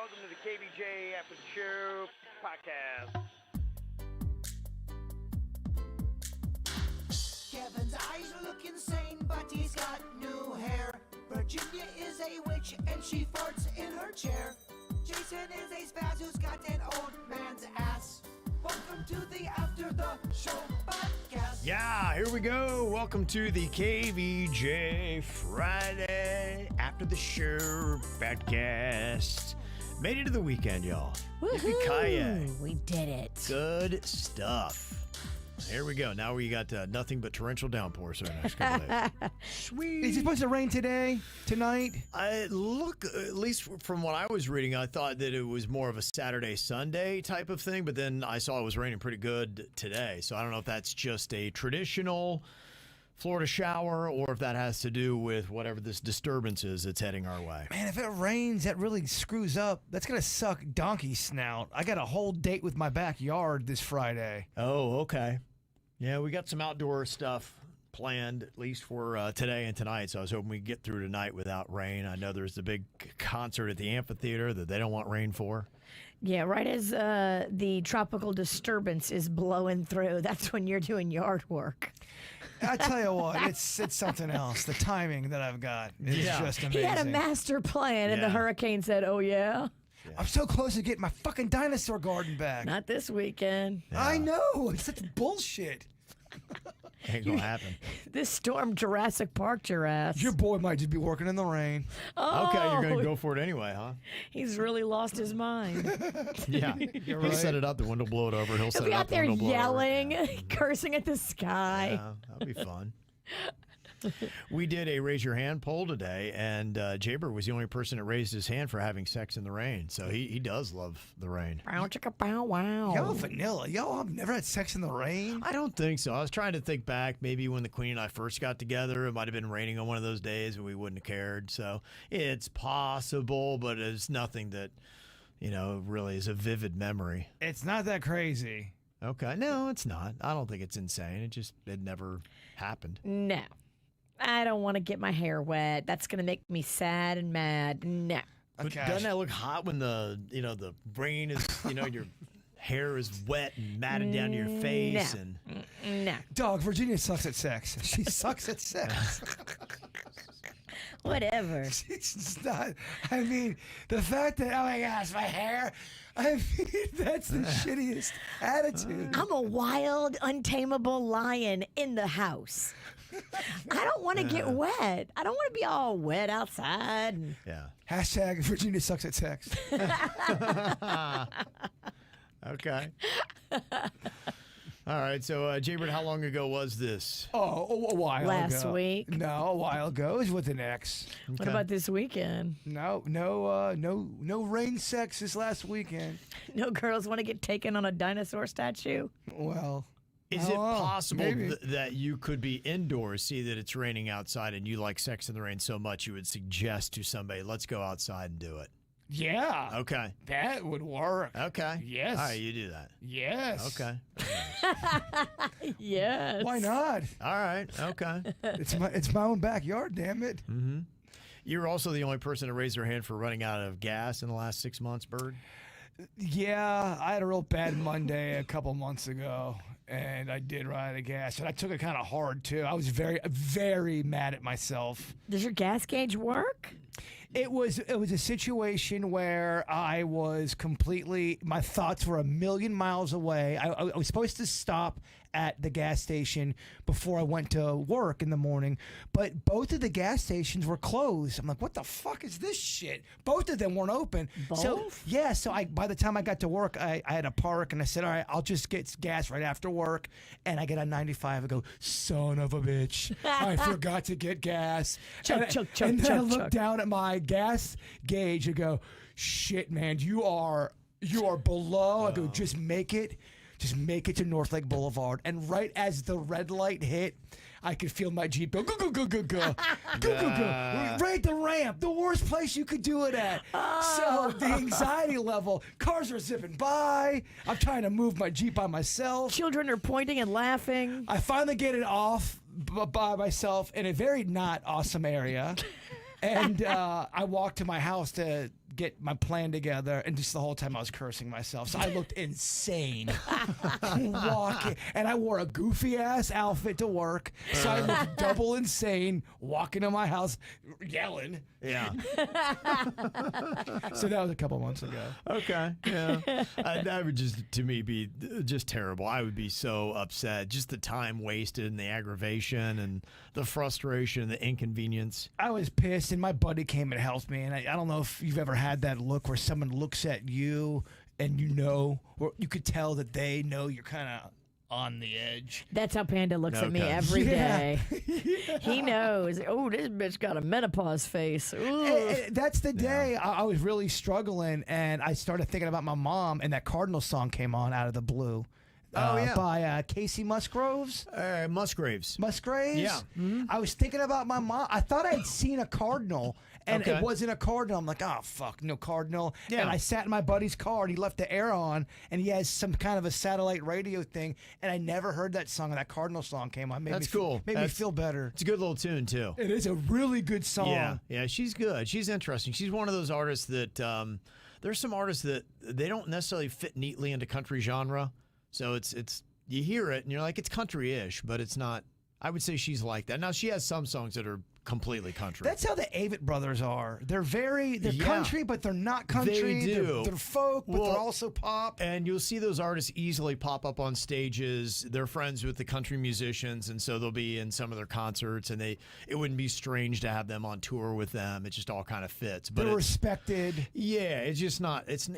welcome to the KVJ After the Show podcast. Kevin's eyes look insane, but he's got new hair. Virginia is a witch, and she farts in her chair. Jason is a spaz who's got an old man's ass. Welcome to the After the Show podcast. Yeah, here we go. Welcome to the KVJ Friday After the Show podcast. Made it to the weekend, y'all. Woohoo! We did it. Good stuff. Here we go. Now we got nothing but torrential downpours for the next couple days. Sweet. Is it supposed to rain today, tonight? At least from what I was reading, I thought that it was more of a Saturday, Sunday type of thing, but then I saw it was raining pretty good today. So I don't know if that's just a traditional Florida shower or if that has to do with whatever this disturbance is that's heading our way. Man, if it rains, that really screws up. That's going to suck donkey snout. I got a whole date with my backyard this Friday. Oh, okay. Yeah, we got some outdoor stuff planned, at least for today and tonight. So I was hoping we get through tonight without rain. I know there's the big concert at the amphitheater that they don't want rain for. Yeah, right as the tropical disturbance is blowing through, that's when you're doing yard work. I tell you what, it's something else. The timing that I've got is just amazing. He had a master plan, and the hurricane said, oh, yeah? I'm so close to getting my fucking dinosaur garden back. Not this weekend. Yeah. I know. It's such bullshit. Ain't gonna happen. This storm Jurassic Park your ass. Your boy might just be working in the rain. Oh, okay, you're gonna go for it anyway, huh? He's really lost his mind. Yeah, You're he'll right. set it up. The wind will blow it over. He'll set He'll it be up. out there the wind will blow it over. yelling, cursing at the sky. Yeah, that'll be fun. We did a raise your hand poll today, and Jbird was the only person that raised his hand for having sex in the rain. So he does love the rain. Bow chicka bow wow. Y'all vanilla. Y'all have never had sex in the rain? I don't think so. I was trying to think back. Maybe when the Queen and I first got together, it might have been raining on one of those days and we wouldn't have cared. So it's possible, but it's nothing that, really is a vivid memory. It's not that crazy. Okay. No, it's not. I don't think it's insane. It never happened. No. I don't want to get my hair wet. That's going to make me sad and mad. No. But Okay. doesn't that look hot when the rain is, your hair is wet and matted down to your face? No. And No. Dog, Virginia sucks at sex. She sucks at sex. Whatever. It's not. I mean, the fact that, oh my gosh, my hair. I mean, that's the shittiest attitude. I'm a wild, untamable lion in the house. I don't want to get wet. I don't want to be all wet outside. yeah. Hashtag Virginia sucks at sex. Okay. All right. So, Jbird, how long ago was this? Oh, a while ago. Last week. No, a while ago. It was with an ex. What about this weekend? No rain sex this last weekend. No girls want to get taken on a dinosaur statue? Well, Is it possible maybe. that you could be indoors, see that it's raining outside, and you like sex in the rain so much you would suggest to somebody, let's go outside and do it? Yeah. Okay. That would work. Okay. Yes. All right, you do that. Yes. Okay. Yes. Why not? All right. Okay. It's my own backyard, damn it. You're also the only person to raise their hand for running out of gas in the last 6 months, Bird? Yeah, I had a real bad Monday a couple months ago, and I did run out of gas, and I took it kind of hard too. I was very, very mad at myself. Does your gas gauge work? It was a situation where I was completely, my thoughts were a million miles away. I was supposed to stop at the gas station before I went to work in the morning, but both of the gas stations were closed. I'm like, what the fuck is this shit? Both of them weren't open. Both? So by the time I got to work, I had to park, and I said, all right, I'll just get gas right after work. And I get on 95. I go, son of a bitch, I forgot to get gas. Chug, chug, chug, and then I chug, look chug. down at my gas gauge and go, shit, man, you are below. I go, just make it to North Lake Boulevard. And right as the red light hit, I could feel my Jeep go, go, go, go, go, go, go, go, go. Right at the ramp, the worst place you could do it at. So the anxiety level, cars are zipping by. I'm trying to move my Jeep by myself. Children are pointing and laughing. I finally get it off by myself in a very not awesome area. And I walked to my house to get my plan together, and just the whole time I was cursing myself. So I looked insane walking, and I wore a goofy ass outfit to work. So I looked double insane walking to my house yelling. Yeah. So that was a couple months ago. Okay. Yeah. That would just, to me, be just terrible. I would be so upset. Just the time wasted and the aggravation and the frustration, the inconvenience. I was pissed, and my buddy came and helped me. And I don't know if you've ever had that look where someone looks at you and or you could tell that they know you're kind of on the edge. That's how Panda looks at me Okay. every day. He knows. Oh, this bitch got a menopause face. Ooh. That's the day I was really struggling, and I started thinking about my mom, and that Cardinal song came on out of the blue. By Kacey Musgraves. Musgraves. Musgraves? Yeah. I was thinking about my mom. I thought I'd seen a cardinal, and Okay. it wasn't a cardinal. I'm like, oh, fuck, no cardinal. Yeah. And I sat in my buddy's car, and he left the air on, and he has some kind of a satellite radio thing, and I never heard that song, and that Cardinal song came on. That's cool. Made me feel better. It's a good little tune, too. It is a really good song. Yeah, she's good. She's interesting. She's one of those artists that there's some artists that they don't necessarily fit neatly into country genre. So it's you hear it and you're like, it's country-ish, but it's not. I would say she's like that. Now, she has some songs that are completely country. That's how the Avett Brothers are. They're country, but they're not country. They do. They're folk, but they're also pop. And you'll see those artists easily pop up on stages. They're friends with the country musicians, and so they'll be in some of their concerts, and it wouldn't be strange to have them on tour with them. It just all kind of fits. But They're respected. Yeah, it's just not. It's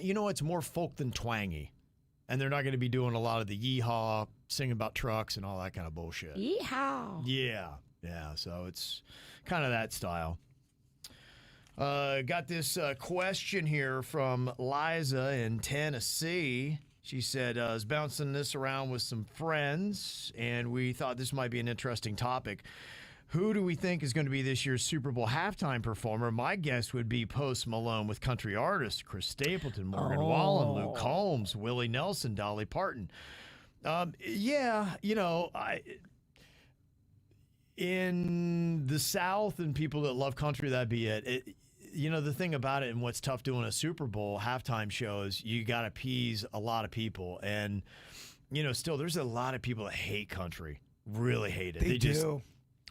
more folk than twangy. And they're not going to be doing a lot of the yeehaw, singing about trucks and all that kind of bullshit. Yeehaw. Yeah. So it's kind of that style. Got this question here from Liza in Tennessee. She said, I was bouncing this around with some friends, and we thought this might be an interesting topic. Who do we think is going to be this year's Super Bowl halftime performer? My guess would be Post Malone with country artists Chris Stapleton, Morgan Wallen, Luke Combs, Willie Nelson, Dolly Parton. In the South and people that love country, that'd be it. The thing about it and what's tough doing a Super Bowl halftime show is you got to appease a lot of people. And, still there's a lot of people that hate country, really hate it. They do.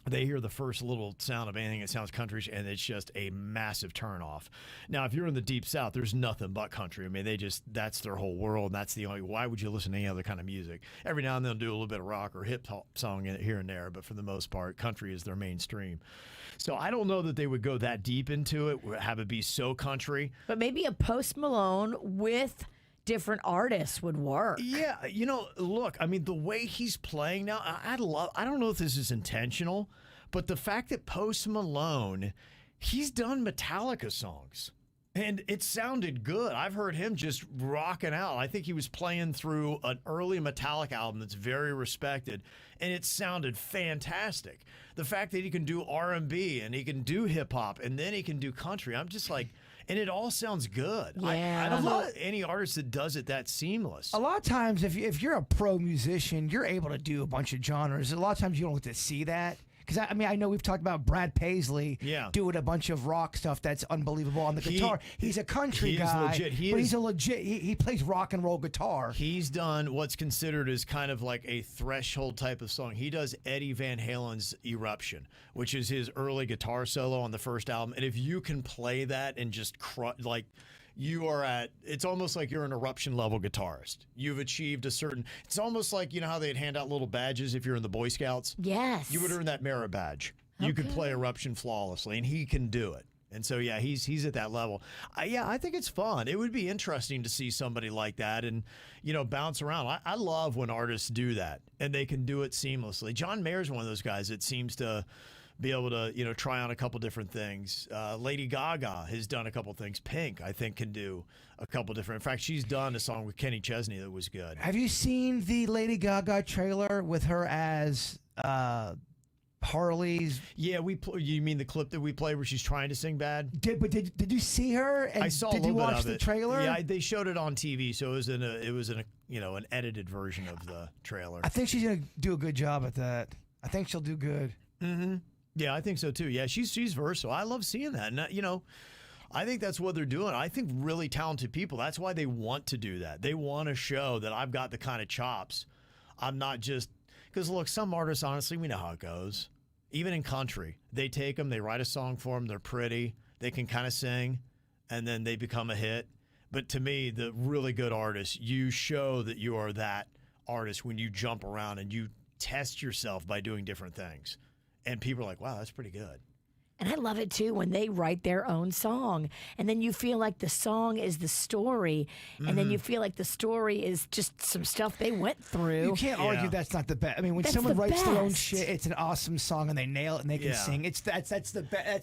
They hear the first little sound of anything that sounds country, and it's just a massive turnoff. Now, if you're in the Deep South, there's nothing but country. I mean, that's their whole world, and that's the only. Why would you listen to any other kind of music? Every now and then they'll do a little bit of rock or hip hop song here and there, but for the most part, country is their mainstream. So I don't know that they would go that deep into it, have it be so country. But maybe a Post Malone with different artists would work. Yeah, look, I mean, the way he's playing now, I don't know if this is intentional, but the fact that Post Malone, he's done Metallica songs, and it sounded good. I've heard him just rocking out. I think he was playing through an early Metallica album that's very respected, and it sounded fantastic. The fact that he can do R&B, and he can do hip-hop, and then he can do country, I'm just like... And it all sounds good. Yeah. I don't know any artist that does it that seamless. A lot of times, if you're a pro musician, you're able to do a bunch of genres. A lot of times you don't get to see that. Because, I know we've talked about Brad Paisley doing a bunch of rock stuff that's unbelievable on the guitar. He's a country guy, legit. He's a legit. He plays rock and roll guitar. He's done what's considered as kind of like a threshold type of song. He does Eddie Van Halen's Eruption, which is his early guitar solo on the first album. And if you can play that and just it's almost like you're an Eruption level guitarist. You've achieved it's almost like, how they'd hand out little badges if you're in the Boy Scouts. Yes. You would earn that merit badge. You could play Eruption flawlessly, and he can do it. And so, yeah, he's at that level. I think it's fun. It would be interesting to see somebody like that and, bounce around. I love when artists do that, and they can do it seamlessly. John Mayer's one of those guys that seems to be able to, try on a couple different things. Lady Gaga has done a couple things. Pink, I think, can do a couple different. In fact, she's done a song with Kenny Chesney that was good. Have you seen the Lady Gaga trailer with her as Harley's? Yeah, you mean the clip that we played where she's trying to sing bad? Did you see her? And I saw did a little you bit watch of the it. trailer? Yeah, they showed it on TV, so it was in an edited version of the trailer. I think she's gonna do a good job at that. I think she'll do good. Mm-hmm. Yeah, I think so too. Yeah, she's versatile. I love seeing that. And I think that's what they're doing. I think really talented people, that's why they want to do that. They want to show that I've got the kind of chops. I'm not just, because look, some artists, honestly, we know how it goes. Even in country, they take them, they write a song for them, they're pretty, they can kind of sing, and then they become a hit. But to me, the really good artists, you show that you are that artist when you jump around and you test yourself by doing different things. And people are like, wow, that's pretty good. And I love it too when they write their own song, and then you feel like the song is the story, and then you feel like the story is just some stuff they went through. You can't argue that's not the best. I mean, when That's someone the writes their own best. shit, it's an awesome song and they nail it and they can Yeah. sing. That's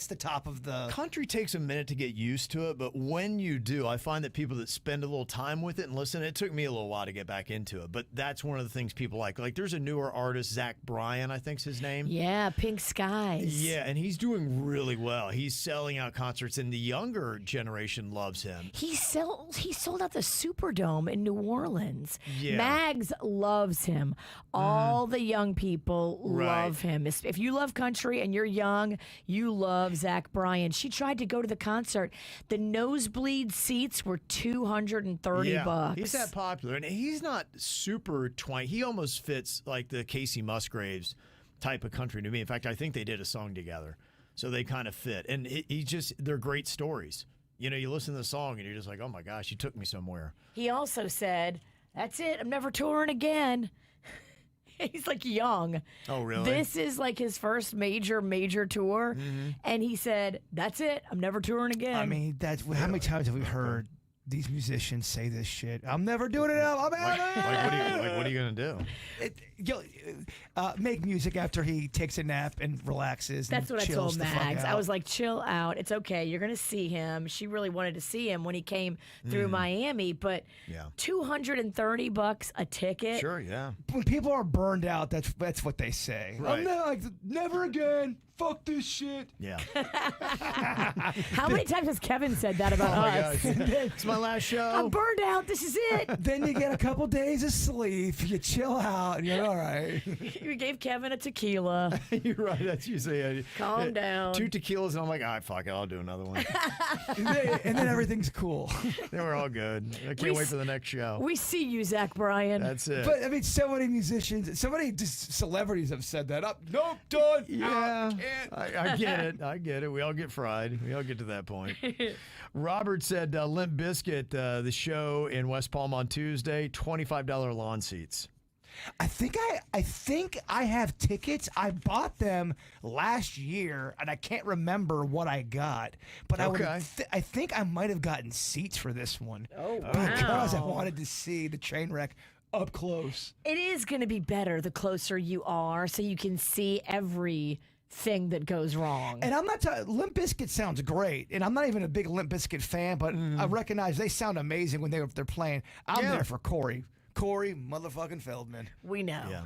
the top of the. Country takes a minute to get used to it, but when you do, I find that people that spend a little time with it and listen, it took me a little while to get back into it, but that's one of the things people like. Like, there's a newer artist, Zach Bryan, I think's his name. Yeah, Pink Skies. Yeah, and he's doing really well. He's selling out concerts, and the younger generation loves him. He sold out the Superdome in New Orleans. Yeah. Mags loves him. All the young people Right. love him. If you love country and you're young, you love Zach Bryan. She tried to go to the concert. The nosebleed seats were $230. He's that popular, and he's not super twang. He almost fits like the Kacey Musgraves type of country to me. In fact, I think they did a song together, so they kind of fit. And they're great stories. You know, you listen to the song and you're just like, oh my gosh, you took me somewhere. He also said, "That's it. I'm never touring again." He's like young. Oh, really? This is like his first major tour. And he said, "That's it. I'm never touring again." I mean, how many times have we heard these musicians say this shit? I'm never doing it now. I'm out of it. What are you gonna do? Make music after he takes a nap and relaxes. That's and what I chills told the fuck Mags. I out. was like, chill out. It's okay. You're going to see him. She really wanted to see him when he came through Miami, but Yeah. $230 a ticket. Sure, yeah. when people are burned out, that's what they say. Right. I'm not, never again. Fuck this shit. Yeah. How many times has Kevin said that about Oh my us? gosh. It's my last show. I'm burned out. This is it. Then you get a couple days of sleep. You chill out. And you're all right. We gave Kevin a tequila. You're right. That's usually Calm down. 2 tequilas, and I'm like, all right, fuck it. I'll do another one. And then everything's cool. Then we're all good. I can't wait for the next show. We see you, Zach Bryan. That's it. But I mean, so many musicians, so many just celebrities have said that. Nope, done. Yeah, Out, can't. I get it. I get it. We all get fried. We all get to that point. Robert said Limp Bizkit, the show in West Palm on Tuesday, $25 lawn seats. I think I have tickets. I bought them last year, and I can't remember what I got. But Okay. I think I might have gotten seats for this one. Oh, Because I wow. wanted to see the train wreck up close. It is going to be better the closer you are, so you can see everything that goes wrong. And I'm not Limp Bizkit sounds great, and I'm not even a big Limp Bizkit fan, but I recognize they sound amazing when they're playing. I'm Yeah. there for Corey motherfucking Feldman. We know. Yeah.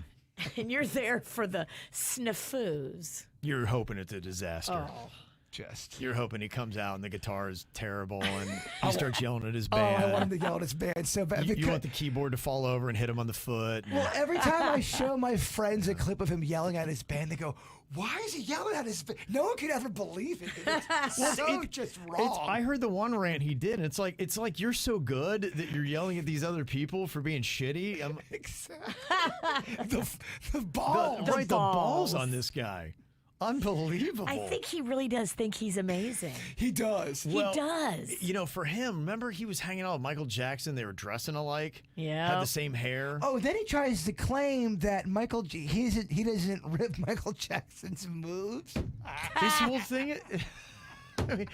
And you're there for the snafus. You're hoping it's a disaster. Oh. Just. You're hoping he comes out and the guitar is terrible and he starts yelling at his Oh, band. I want him to yell at his band so bad. You because- want the keyboard to fall over and hit him on the foot. Well, every time I show my friends a clip of him yelling at his band, they go, "Why is he yelling at his band?" No one could ever believe it. It's just wrong. I heard the one rant he did, and it's like you're so good that you're yelling at these other people for being shitty. the ball. The balls balls. on this guy. Unbelievable. I think he really does think he's amazing. He does. Well, he does. You know, for him, remember he was hanging out with Michael Jackson. They were dressing alike. Yeah. Had the same hair. Oh, then he tries to claim that he doesn't rip Michael Jackson's moves. This whole thing. I mean,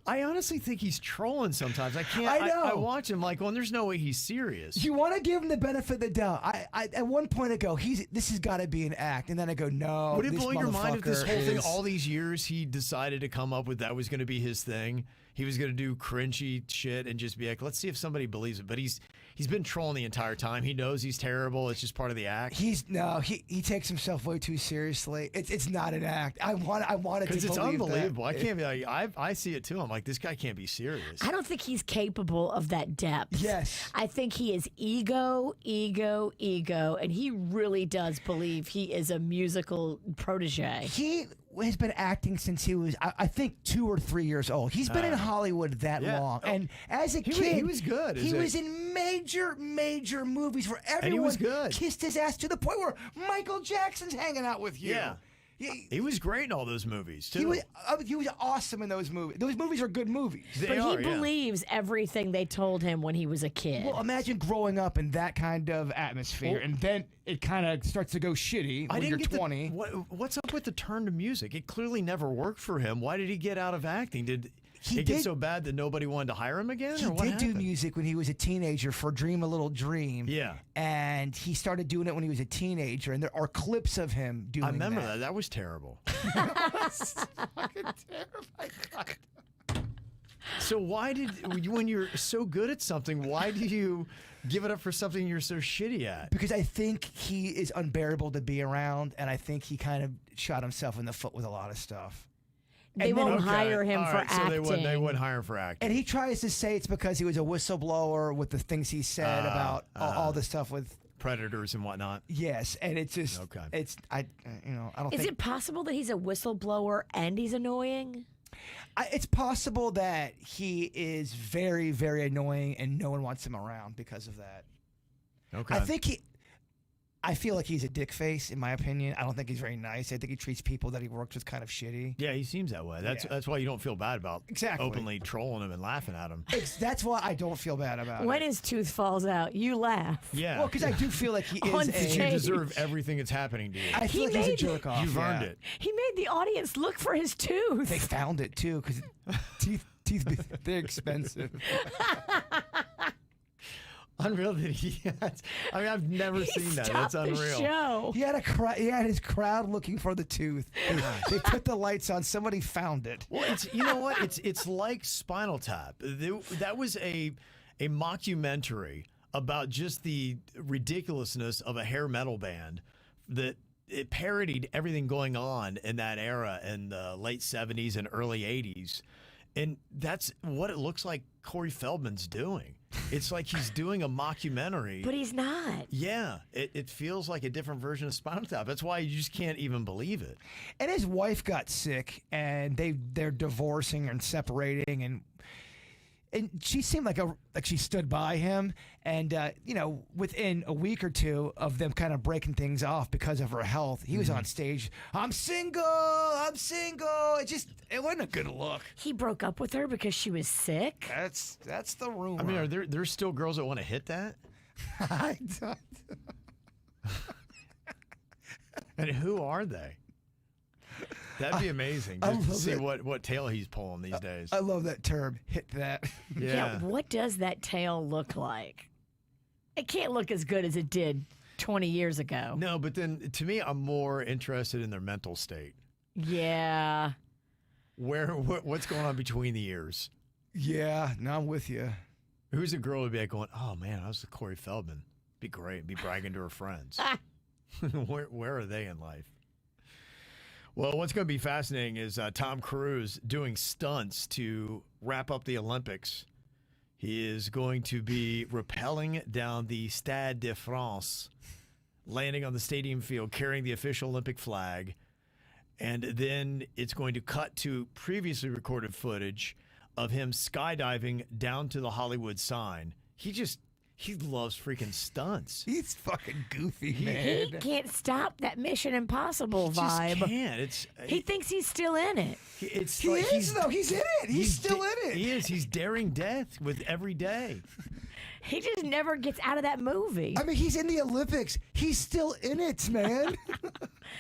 I honestly think he's trolling sometimes. I can't. I know. I watch him like, well, there's no way he's serious. You want to give him the benefit of the doubt. I at one point I go, this has got to be an act, and then I go, no. Would it this blow your mind if this motherfucker whole thing, is- all these years, he decided to come up with that was going to be his thing? He was going to do cringy shit and just be like, let's see if somebody believes it. But he's been trolling the entire time. He knows he's terrible. It's just part of the act. He takes himself way too seriously. It's not an act. I wanted to Because it's believe unbelievable. that. I can't be like, I see it too. I'm like, this guy can't be serious. I don't think he's capable of that depth. Yes. I think he is ego, and he really does believe he is a musical protege. He has been acting since he was, I think, 2 or 3 years old. He's been in Hollywood that long. And as a kid, he was good. He was in major movies where everyone he was good. kissed his ass to the point where Michael Jackson's hanging out with you. Yeah. He was great in all those movies, too. He was awesome in those movies. Those movies are good movies. But he believes everything they told him when he was a kid. Well, imagine growing up in that kind of atmosphere, and then it kind of starts to go shitty when you're 20. What's up with the turn to music? It clearly never worked for him. Why did he get out of acting? Did it get so bad that nobody wanted to hire him again? He did do music when he was a teenager for Dream a Little Dream. Yeah. And he started doing it when he was a teenager, and there are clips of him doing that. I remember that. That was terrible. Fucking terrible. So why when you're so good at something, why do you give it up for something you're so shitty at? Because I think he is unbearable to be around, and I think he kind of shot himself in the foot with a lot of stuff. They won't hire him for acting. So they wouldn't hire him for acting. And he tries to say it's because he was a whistleblower with the things he said about all the stuff with predators and whatnot. Yes, and it's just I don't. Is it possible that he's a whistleblower and he's annoying? It's possible that he is very, very annoying and no one wants him around because of that. Okay. I feel like he's a dick face, in my opinion. I don't think he's very nice. I think he treats people that he works with kind of shitty. Yeah, he seems that way. That's why you don't feel bad about openly trolling him and laughing at him. That's why I don't feel bad about it. When his tooth falls out, you laugh. Yeah. Well, because I do feel like he is you deserve everying that's happening to you. I feel like he's a jerk off. You've earned it. He made the audience look for his tooth. They found it, too, because teeth, they're expensive. Unreal that he has. I mean, I've never seen that. That's unreal. The show. He had his crowd looking for the tooth. They put the lights on. Somebody found it. Well, you know what? It's like Spinal Tap. That was a mockumentary about just the ridiculousness of a hair metal band that it parodied everything going on in that era in the late 70s and early 80s. And that's what it looks like Corey Feldman's doing. It's like he's doing a mockumentary. But he's not. Yeah. It feels like a different version of Spinal Tap. That's why you just can't even believe it. And his wife got sick, and they're divorcing and separating, and she seemed like she stood by him, and within a week or two of them kind of breaking things off because of her health, he was on stage. I'm single. It wasn't a good look. He broke up with her because she was sick. That's the rumor. I mean, are there still girls that want to hit that? I don't. And who are they? That'd be amazing just to see what tail he's pulling these days. I love that term, hit that. Yeah. What does that tail look like? It can't look as good as it did 20 years ago. No, but then to me, I'm more interested in their mental state. Yeah. What's going on between the ears? Yeah, no, I'm with you. Who's a girl would be like going, oh man, I was with Corey Feldman. Be great. Be bragging to her friends. Where are they in life? Well, what's going to be fascinating is Tom Cruise doing stunts to wrap up the Olympics. He is going to be rappelling down the Stade de France, landing on the stadium field, carrying the official Olympic flag. And then it's going to cut to previously recorded footage of him skydiving down to the Hollywood sign. He loves freaking stunts. He's fucking goofy, man. He can't stop that Mission Impossible vibe. He just can't. He thinks he's still in it. He is, though. He's in it. He's still in it. He is. He's daring death with every day. He just never gets out of that movie. I mean, he's in the Olympics. He's still in it, man.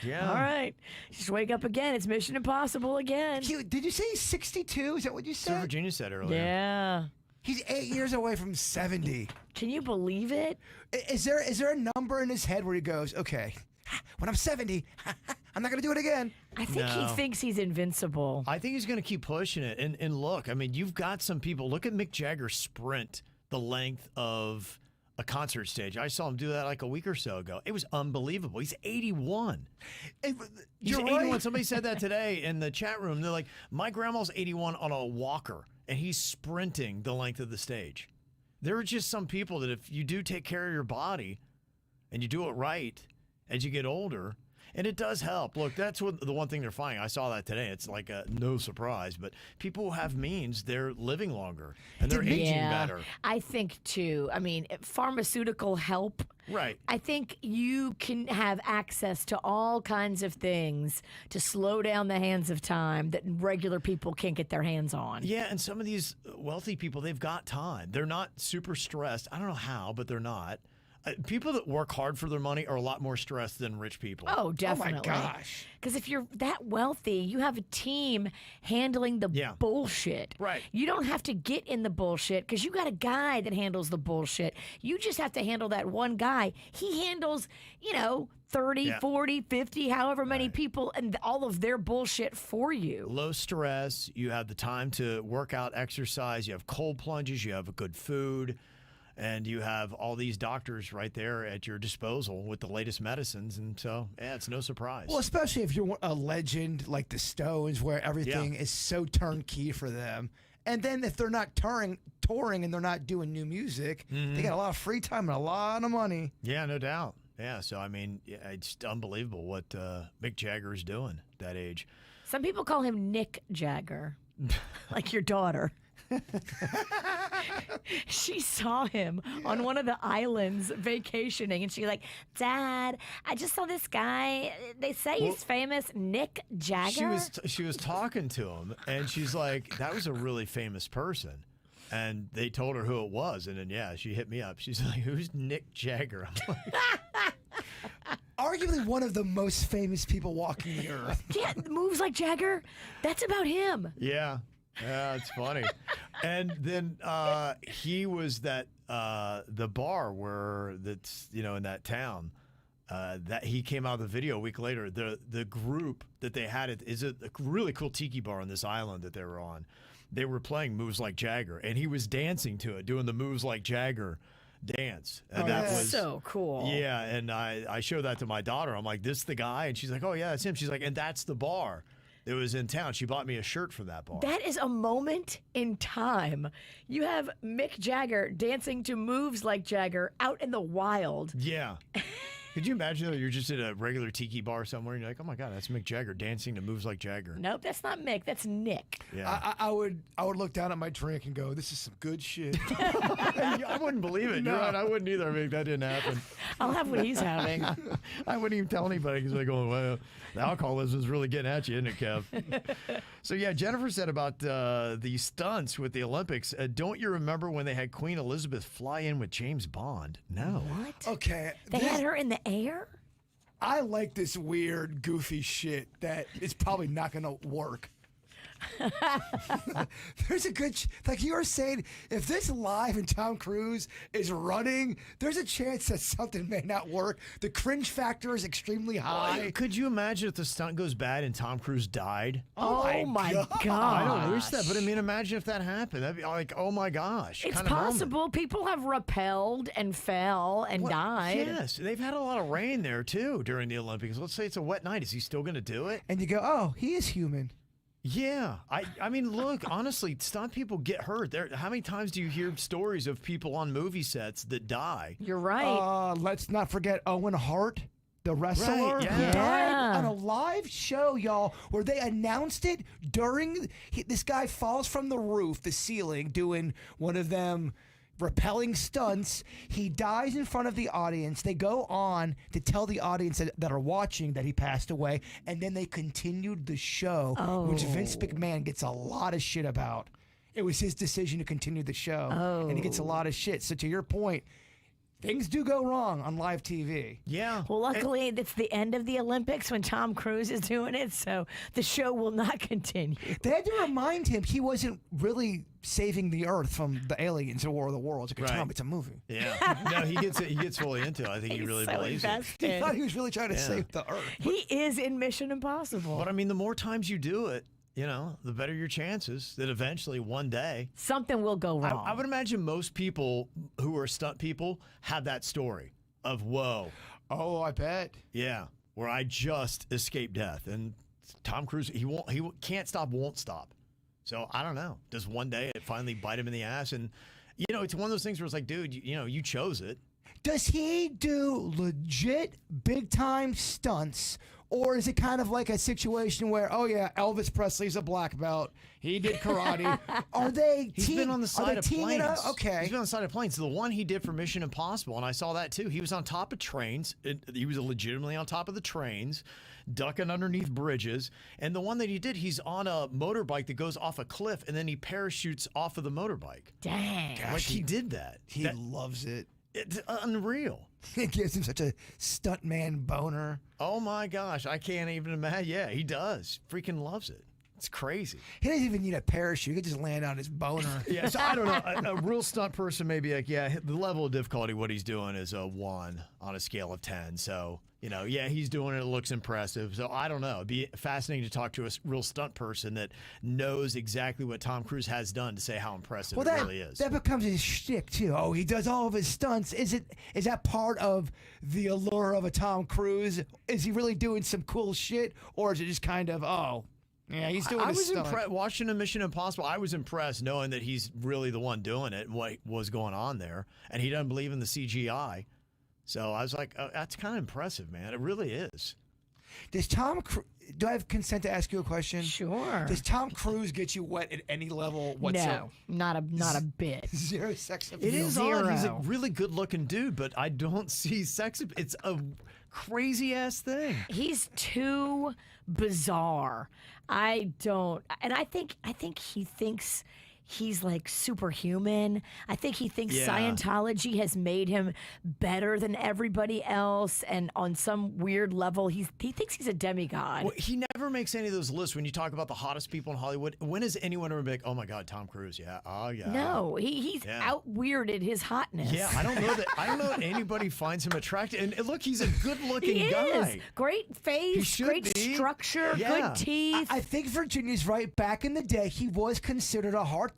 Yeah. All right. Just wake up again. It's Mission Impossible again. Did you say he's 62? Is that what you said? So Virginia said earlier. Yeah. He's 8 years away from 70. Can you believe it? Is there a number in his head where he goes, okay, when I'm 70, I'm not going to do it again? I think he thinks he's invincible. I think he's going to keep pushing it. And look, I mean, you've got some people. Look at Mick Jagger sprint the length of a concert stage. I saw him do that like a week or so ago. It was unbelievable. He's 81. He's You're 81. right. Somebody said that today in the chat room. They're like, my grandma's 81 on a walker, and he's sprinting the length of the stage. There are just some people that if you do take care of your body and you do it right as you get older, and it does help. Look, that's what the one thing they're finding. I saw that today. It's like no surprise, but people who have means, they're living longer and they're aging better. I think too. I mean, pharmaceutical help. Right. I think you can have access to all kinds of things to slow down the hands of time that regular people can't get their hands on. Yeah, and some of these wealthy people, they've got time. They're not super stressed. I don't know how, but they're not. People that work hard for their money are a lot more stressed than rich people. Oh, definitely. Oh, my gosh. Because if you're that wealthy, you have a team handling the bullshit. Right. You don't have to get in the bullshit because you got a guy that handles the bullshit. You just have to handle that one guy. He handles, 30, 40, 50, however many people and all of their bullshit for you. Low stress. You have the time to work out, exercise. You have cold plunges. You have good food. And you have all these doctors right there at your disposal with the latest medicines. And so, it's no surprise. Well, especially if you're a legend like the Stones, where everything is so turnkey for them. And then if they're not touring and they're not doing new music, they got a lot of free time and a lot of money. Yeah, no doubt. Yeah, so, I mean, it's unbelievable what Mick Jagger is doing at that age. Some people call him Nick Jagger, like your daughter. She saw him on one of the islands vacationing, and she's like, Dad, I just saw this guy. They say he's famous, Nick Jagger. She was talking to him, and she's like, that was a really famous person. And they told her who it was, and then, she hit me up. She's like, who's Nick Jagger? I'm like, Arguably one of the most famous people walking the earth. Yeah, moves like Jagger. That's about him. Yeah, it's funny. And then he was that the bar where that's in that town that he came out of the video a week later. The group that they had is a really cool tiki bar on this island that they were on. They were playing Moves Like Jagger, and he was dancing to it, doing the Moves Like Jagger dance. And that was so cool. Yeah, and I showed that to my daughter. I'm like, this the guy? And she's like, oh, yeah, that's him. She's like, and that's the bar that was in town. She bought me a shirt from that bar. That is a moment in time. You have Mick Jagger dancing to Moves Like Jagger out in the wild. Yeah. Could you imagine though, you're just at a regular tiki bar somewhere and you're like, oh my God, that's Mick Jagger dancing to Moves Like Jagger. Nope, that's not Mick. That's Nick. Yeah. I would look down at my drink and go, this is some good shit. I wouldn't believe it. No. You're right. I wouldn't either. I mean, that didn't happen. I'll have what he's having. I wouldn't even tell anybody because they're going, well, the alcoholism's really getting at you, isn't it, Kev? So, yeah, Jennifer said about the stunts with the Olympics. Don't you remember when they had Queen Elizabeth fly in with James Bond? No. What? Okay. They had her in the air? I like this weird, goofy shit that is probably not going to work. There's a good, like you were saying, if this live and Tom Cruise is running, there's a chance that something may not work. The cringe factor is extremely high. Could you imagine if the stunt goes bad and Tom Cruise died? Oh my God. I don't wish that, but I mean, imagine if that happened. That'd be like, oh my gosh. It's kind of possible. moment. People have rappelled and fell and died. Yes, they've had a lot of rain there too during the Olympics. Let's say it's a wet night. Is he still going to do it? And you go, oh, he is human. Yeah. I mean, look, honestly, stunt people get hurt. How many times do you hear stories of people on movie sets that die? You're right. Let's not forget Owen Hart, the wrestler, Right, who yeah. died on a live show, y'all, where they announced it during. This guy falls from the roof, the ceiling, doing one of them rappelling stunts. He dies in front of the audience. They go on to tell the audience that are watching that he passed away, and then they continued the show, which Vince McMahon gets a lot of shit about. It was his decision to continue the show, and he gets a lot of shit. So to your point, things do go wrong on live TV. Yeah. Well, luckily, it's the end of the Olympics when Tom Cruise is doing it, so the show will not continue. They had to remind him he wasn't really saving the Earth from the aliens or War of the Worlds. Like, Tom, it's a movie. Yeah. No, he gets fully into it. I think he He's really so believes it. invested. He thought he was really trying to save the Earth. He is in Mission Impossible. But I mean, the more times you do it, the better your chances that eventually one day Something will go wrong. I would imagine most people who are stunt people have that story of, whoa, Oh, I bet. yeah, where I just escaped death. And Tom Cruise, he can't stop, won't stop. So I don't know. Does one day it finally bite him in the ass? And, it's one of those things where it's like, dude, you chose it. Does he do legit big time stunts? Or is it kind of like a situation where, oh yeah, Elvis Presley's a black belt. He did karate. Are they? He's been on the side of planes. Okay. He's been on the side of planes. The one he did for Mission Impossible, and I saw that too. He was on top of trains. He was legitimately on top of the trains, ducking underneath bridges. And the one that he did, he's on a motorbike that goes off a cliff, and then he parachutes off of the motorbike. Dang. Like he did that. He loves it. It's unreal. It gives him such a stuntman boner. Oh my gosh, I can't even imagine. Yeah, he does. Freaking loves it. It's crazy. He doesn't even need a parachute. He could just land on his boner. Yeah, so I don't know. A real stunt person may be like, yeah, the level of difficulty, what he's doing is a 1 on a scale of 10. So, yeah, he's doing it. It looks impressive. So I don't know. It'd be fascinating to talk to a real stunt person that knows exactly what Tom Cruise has done to say how impressive it really is. That becomes his shtick too. Oh, he does all of his stunts. Is that part of the allure of a Tom Cruise? Is he really doing some cool shit, or is it just kind of, oh, yeah, he's doing I his was stunt? impressed watching a Mission Impossible. I was impressed knowing that he's really the one doing it and what was going on there, and he doesn't believe in the CGI. So I was like, oh, that's kind of impressive, man. It really is. Do I have consent to ask you a question? Sure. Does Tom Cruise get you wet at any level whatsoever? No, not a bit. Zero sex appeal. It is Zero. odd. He's a really good-looking dude, but I don't see sex. It's a crazy-ass thing. He's too bizarre. I think he thinks he's like superhuman. I think he thinks Scientology has made him better than everybody else, and on some weird level, he thinks he's a demigod. Well, he never makes any of those lists when you talk about the hottest people in Hollywood. When has anyone ever been like, oh my God, Tom Cruise? Yeah, oh yeah. No, he's out weirded his hotness. Yeah, I don't know that anybody finds him attractive. And look, he's a good-looking guy. Is. Great face, great structure, good teeth. I think Virginia's right. Back in the day, he was considered a heartthrob.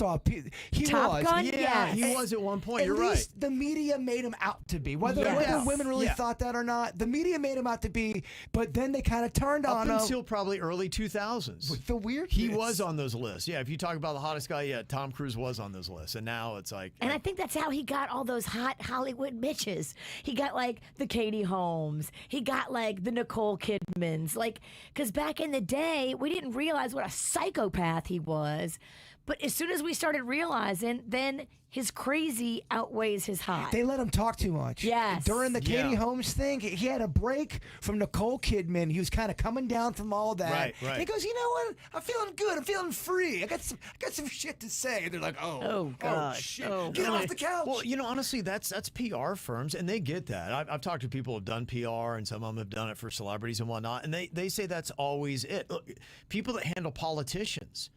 He Top was. Gun, Yeah, yes. he was at one point. You're At right. least the media made him out to be. Whether women really thought that or not, the media made him out to be. But then they kind of turned on him. Up until probably early 2000s. With the weirdness. He was on those lists. Yeah, if you talk about the hottest guy yet, Tom Cruise was on those lists. And now it's like... And I think that's how he got all those hot Hollywood bitches. He got like the Katie Holmes. He got like the Nicole Kidmans. Like, because back in the day, we didn't realize what a psychopath he was. But as soon as we started realizing, then his crazy outweighs his hot. They let him talk too much. Yes. During the Katie Holmes thing, he had a break from Nicole Kidman. He was kind of coming down from all that. Right. And he goes, you know what? I'm feeling good. I'm feeling free. I got some shit to say. And they're like, oh God. shit. Oh, Get off the couch. Well, honestly, that's PR firms, and they get that. I've talked to people who have done PR, and some of them have done it for celebrities and whatnot, and they say that's always it. Look, people that handle politicians,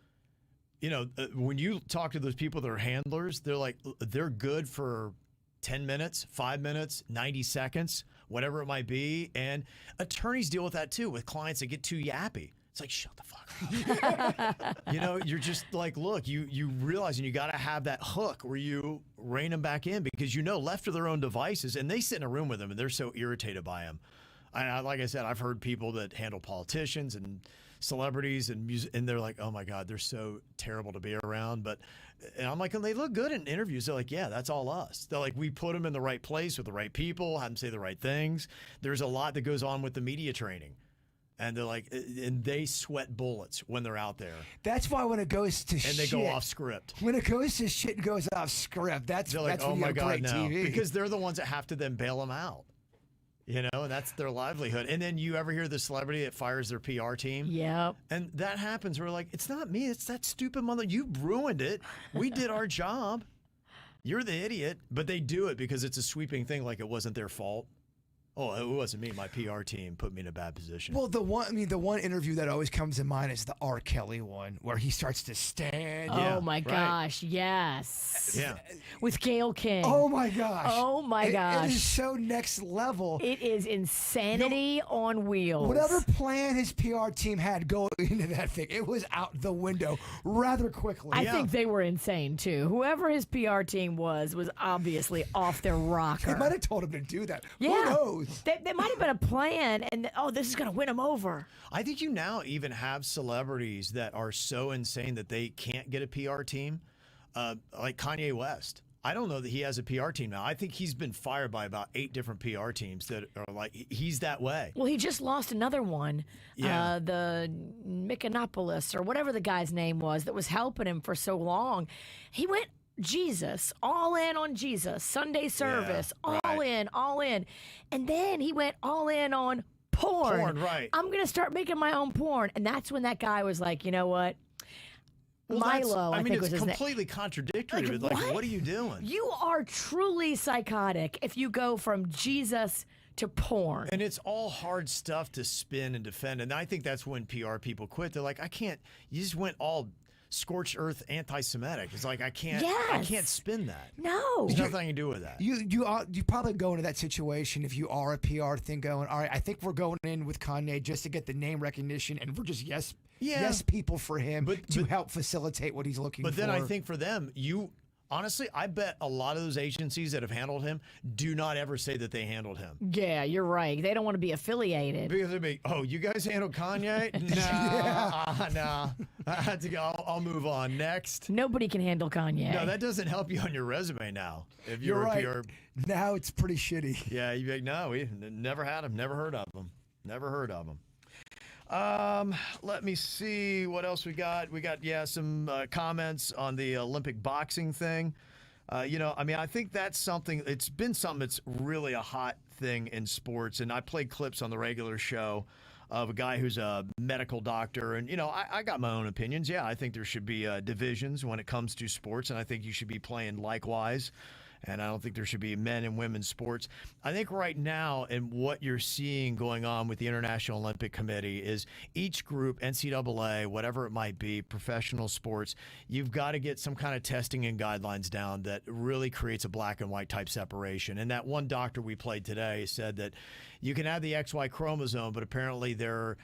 when you talk to those people that are handlers, they're good for 10 minutes, 5 minutes, 90 seconds, whatever it might be. And attorneys deal with that too, with clients that get too yappy. It's like, shut the fuck up. You're just like, look, you realize, and you got to have that hook where you rein them back in, because left to their own devices, and they sit in a room with them and they're so irritated by them. Like I said, I've heard people that handle politicians and celebrities and music, and they're like, oh my God, they're so terrible to be around. And I'm like, and they look good in interviews. They're like, yeah, that's all us. They're like, we put them in the right place with the right people, have them say the right things. There's a lot that goes on with the media training. And they're like, and they sweat bullets when they're out there. That's why when it goes to shit. And they go off script. When it goes to shit and goes off script, they're like, that's oh when you my have God, great no. TV. Because they're the ones that have to then bail them out. And that's their livelihood. And then you ever hear the celebrity that fires their PR team? Yep. And that happens. We're like, it's not me. It's that stupid mother. You ruined it. We did our job. You're the idiot. But they do it because it's a sweeping thing, like it wasn't their fault. Oh, it wasn't me. My PR team put me in a bad position. Well, the one interview that always comes to mind is the R. Kelly one, where he starts to stand. Oh my gosh, yes. Yeah. With Gayle King. Oh my gosh. Oh my gosh. It is so next level. It is insanity on wheels. Whatever plan his PR team had going into that thing, it was out the window rather quickly. I think they were insane too. Whoever his PR team was obviously off their rocker. They might have told him to do that. Yeah. Who knows? There might have been a plan, and this is going to win him over. I think you now even have celebrities that are so insane that they can't get a PR team, like Kanye West. I don't know that he has a PR team now. I think he's been fired by about 8 different PR teams that are like, he's that way. Well, he just lost another one. Yeah. The Mickanopolis, or whatever the guy's name was, that was helping him for so long. He went Jesus, all in on Jesus, Sunday service, all in. And then he went all in on porn. Porn, right. I'm going to start making my own porn. And that's when that guy was like, you know what? Well, Milo, I mean, think was it's his name. completely contradictory. Like, What are you doing? You are truly psychotic if you go from Jesus to porn. And it's all hard stuff to spin and defend. And I think that's when PR people quit. They're like, I can't, you just went all scorched earth anti-Semitic. It's like, I can't spin that. No. There's nothing I can do with that. You probably go into that situation if you are a PR thing going, all right, I think we're going in with Kanye just to get the name recognition, and we're just yes people for him to help facilitate what he's looking for. But then I think for them, honestly, I bet a lot of those agencies that have handled him do not ever say that they handled him. Yeah, you're right. They don't want to be affiliated. Because they'd be, oh, you guys handled Kanye? No. I had to go. I'll move on. Next. Nobody can handle Kanye. No, that doesn't help you on your resume now. If You're you're right. a PR. Now it's pretty shitty. Yeah, you'd be like, no, we never had him. Never heard of him. Never heard of him. Let me see what else we got. We got, some comments on the Olympic boxing thing. I think that's something, it's been something that's really a hot thing in sports. And I played clips on the regular show of a guy who's a medical doctor. And, I got my own opinions. Yeah, I think there should be divisions when it comes to sports. And I think you should be playing likewise. And I don't think there should be men and women's sports. I think right now, and what you're seeing going on with the International Olympic Committee is each group, NCAA, whatever it might be, professional sports, you've got to get some kind of testing and guidelines down that really creates a black and white type separation. And that one doctor we played today said that you can have the XY chromosome, but apparently there are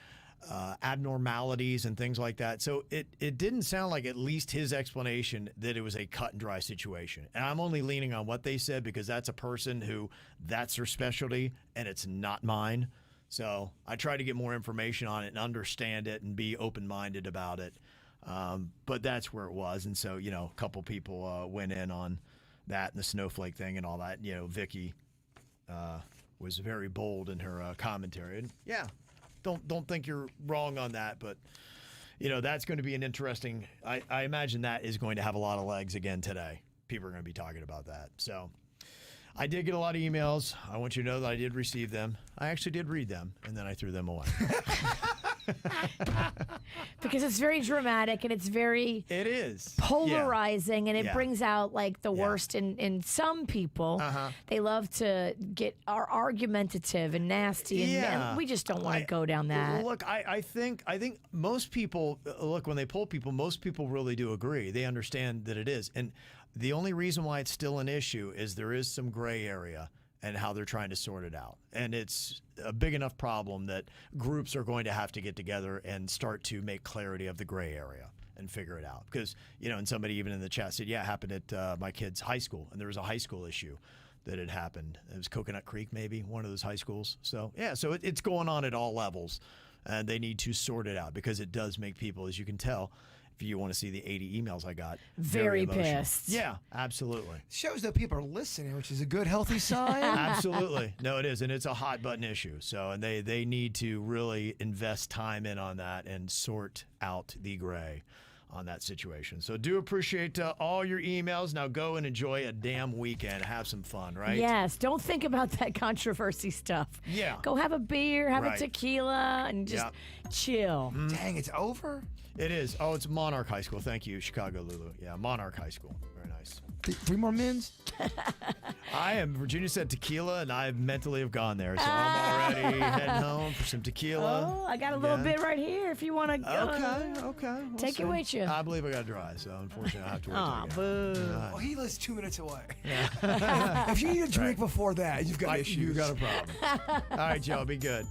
abnormalities and things like that. So it didn't sound like, at least his explanation, that it was a cut and dry situation. And I'm only leaning on what they said because that's a person who that's their specialty and it's not mine. So I try to get more information on it and understand it and be open-minded about it. But that's where it was. And so, a couple people went in on that and the snowflake thing and all that. Vicky was very bold in her commentary. And don't think you're wrong on that, but that's going to be an interesting. I imagine that is going to have a lot of legs again today. People are going to be talking about that. So I did get a lot of emails. I want you to know that I did receive them. I actually did read them, and then I threw them away. Because it's very dramatic and it's very polarizing, and it brings out like the worst in some people. They love to get argumentative and nasty, and we just don't want to go down that. Look, I think most people when they poll people, most people really do agree. They understand that it is, and the only reason why it's still an issue is there is some gray area and how they're trying to sort it out. And it's a big enough problem that groups are going to have to get together and start to make clarity of the gray area and figure it out. Because, and somebody even in the chat said, it happened at my kid's high school. And there was a high school issue that had happened. It was Coconut Creek, maybe, one of those high schools. So, so it's going on at all levels. And they need to sort it out because it does make people, as you can tell, if you want to see the 80 emails I got, very emotional. pissed. Yeah, absolutely. Shows that people are listening, which is a good, healthy sign. Absolutely. No, it is. And it's a hot button issue. So, and they need to really invest time in on that and sort out the gray. on that situation. So do appreciate all your emails. Now go and enjoy a damn weekend. Have some fun, right? Yes. Don't think about that controversy stuff. Yeah. Go have a beer, have a Right. tequila, and just chill. Dang, it's over? It is. Oh, it's Monarch High School. Thank you, Chicago Lulu. Yeah, Monarch High School. Very nice. 3 more mins? Virginia said tequila, and I mentally have gone there. So I'm already heading home for some tequila. Oh, I got a little bit right here if you want to Okay. We'll take see. it with you. I believe I got to drive, so unfortunately I have to wait till I Aw, get boo. home. Oh, he lives 2 minutes away. If you need a drink before that, you've got issues. You got a problem. All right, Joe, be good.